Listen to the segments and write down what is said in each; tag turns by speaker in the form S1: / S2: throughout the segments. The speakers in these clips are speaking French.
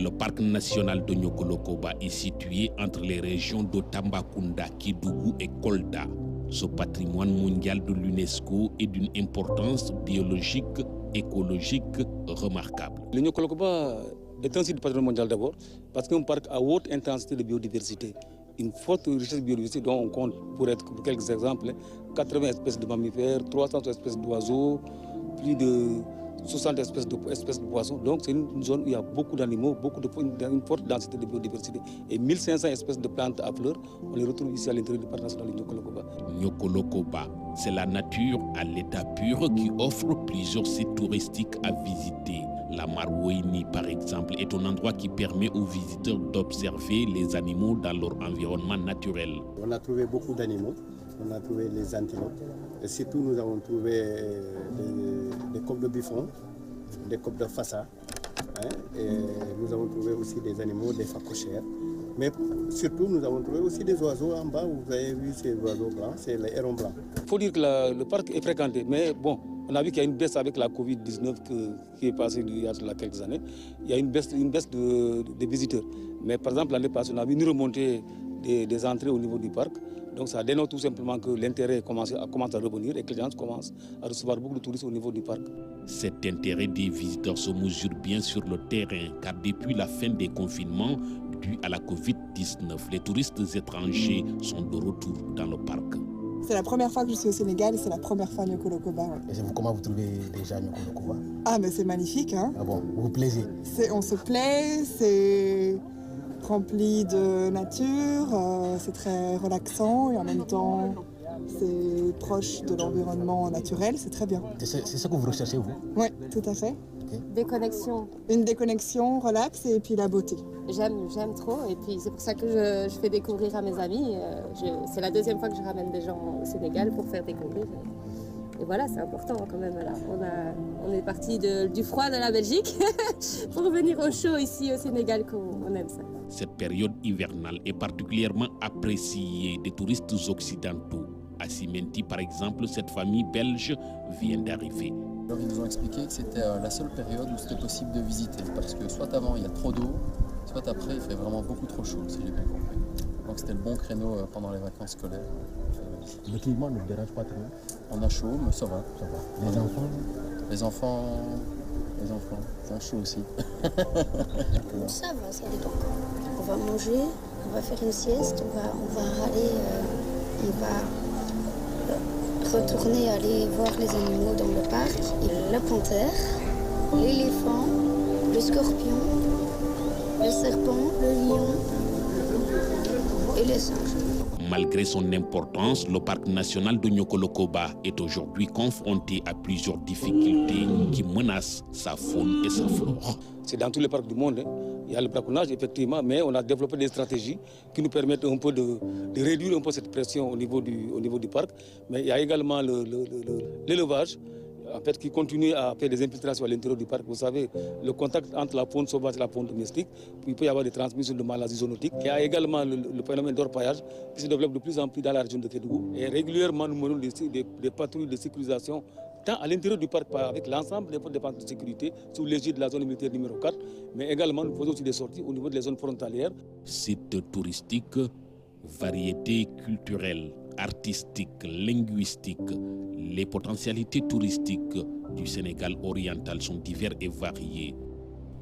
S1: Le parc national de Niokolo-Koba est situé entre les régions de Tambacounda, Kédougou et Kolda. Ce patrimoine mondial de l'UNESCO est d'une importance biologique, écologique remarquable.
S2: Le Niokolo-Koba est un site patrimoine mondial d'abord, parce qu'un parc à haute intensité de biodiversité. Une forte richesse biodiversité dont on compte, pour quelques exemples, 80 espèces de mammifères, 300 espèces d'oiseaux, plus de 60 espèces de poissons. Donc c'est une zone où il y a beaucoup d'animaux, une forte densité de biodiversité. Et 1500 espèces de plantes à fleurs, on les retrouve ici à l'intérieur du parc national de Niokolo-Koba.
S1: Niokolo-Koba, c'est la nature à l'état pur qui offre plusieurs sites touristiques à visiter. La Marouini, par exemple, est un endroit qui permet aux visiteurs d'observer les animaux dans leur environnement naturel.
S3: On a trouvé beaucoup d'animaux. On a trouvé les antilopes. Et surtout, nous avons trouvé des coqs de buffon, des coqs de fassa. Et nous avons trouvé aussi des animaux, des phacochères. Mais surtout, nous avons trouvé aussi des oiseaux en bas. Vous avez vu ces oiseaux blancs, c'est les hérons blancs.
S2: Il faut dire que le parc est fréquenté, mais bon, on a vu qu'il y a une baisse avec la Covid-19 qui est passée il y a quelques années. Il y a une baisse de visiteurs. Mais par exemple, l'année passée, on a vu une remontée des entrées au niveau du parc. Donc ça dénote tout simplement que l'intérêt commence à revenir et que les gens commencent à recevoir beaucoup de touristes au niveau du parc.
S1: Cet intérêt des visiteurs se mesure bien sur le terrain, car depuis la fin des confinements dus à la Covid-19, les touristes étrangers sont de retour dans le parc.
S4: C'est la première fois que je suis au Sénégal et c'est la première fois à Niokolo-Koba. Ouais.
S5: Et comment vous trouvez déjà Niokolo-Koba?
S4: Ah mais c'est magnifique, hein.
S5: Ah bon, vous vous plaisez?
S4: On se plaît, c'est rempli de nature, c'est très relaxant et en même temps c'est proche de l'environnement naturel, c'est très bien.
S5: C'est ça que vous recherchez, vous?
S4: Oui, tout à fait.
S5: Okay.
S6: Déconnexion.
S4: Une déconnexion, relax et puis la beauté.
S6: J'aime trop et puis c'est pour ça que je fais découvrir à mes amis. C'est la deuxième fois que je ramène des gens au Sénégal pour faire découvrir. Et voilà, c'est important quand même. Là. On est parti du froid de la Belgique pour venir au chaud ici au Sénégal, on aime ça.
S1: Cette période hivernale est particulièrement appréciée des touristes occidentaux. À Simenti, par exemple, cette famille belge vient d'arriver.
S7: Alors, ils nous ont expliqué que c'était la seule période où c'était possible de visiter, parce que soit avant il y a trop d'eau, soit après il fait vraiment beaucoup trop chaud, si j'ai bien compris. Donc c'était le bon créneau pendant les vacances scolaires.
S5: Le climat ne dérange pas trop?
S7: On a chaud, mais ça va.
S5: Ça va. Les enfants,
S7: ça a chaud aussi.
S8: Ça va, ça dépend. On va manger, on va faire une sieste, on va retourner aller voir les animaux dans le parc. La panthère, l'éléphant, le scorpion, le serpent, le lion et les singes.
S1: Malgré son importance, le parc national de Niokolo-Koba est aujourd'hui confronté à plusieurs difficultés qui menacent sa faune et sa flore.
S2: C'est dans tous les parcs du monde. Hein. Il y a le braconnage, effectivement, mais on a développé des stratégies qui nous permettent un peu de réduire un peu cette pression au niveau du parc. Mais il y a également l'élevage, en fait, qui continue à faire des infiltrations à l'intérieur du parc. Vous savez, le contact entre la faune sauvage et la faune domestique, puis il peut y avoir des transmissions de maladies zoonotiques. Il y a également le phénomène d'orpaillage qui se développe de plus en plus dans la région de Kédougou. Et régulièrement, nous menons des patrouilles de sécurisation tant à l'intérieur du parc avec l'ensemble des forces de sécurité sous l'égide de la zone militaire numéro 4, mais également nous faisons aussi des sorties au niveau des zones frontalières.
S1: Sites touristiques, variétés culturelles, artistiques, linguistiques, les potentialités touristiques du Sénégal oriental sont diverses et variées.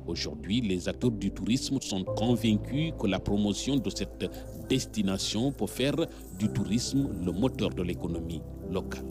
S1: Aujourd'hui, les acteurs du tourisme sont convaincus que la promotion de cette destination peut faire du tourisme le moteur de l'économie locale.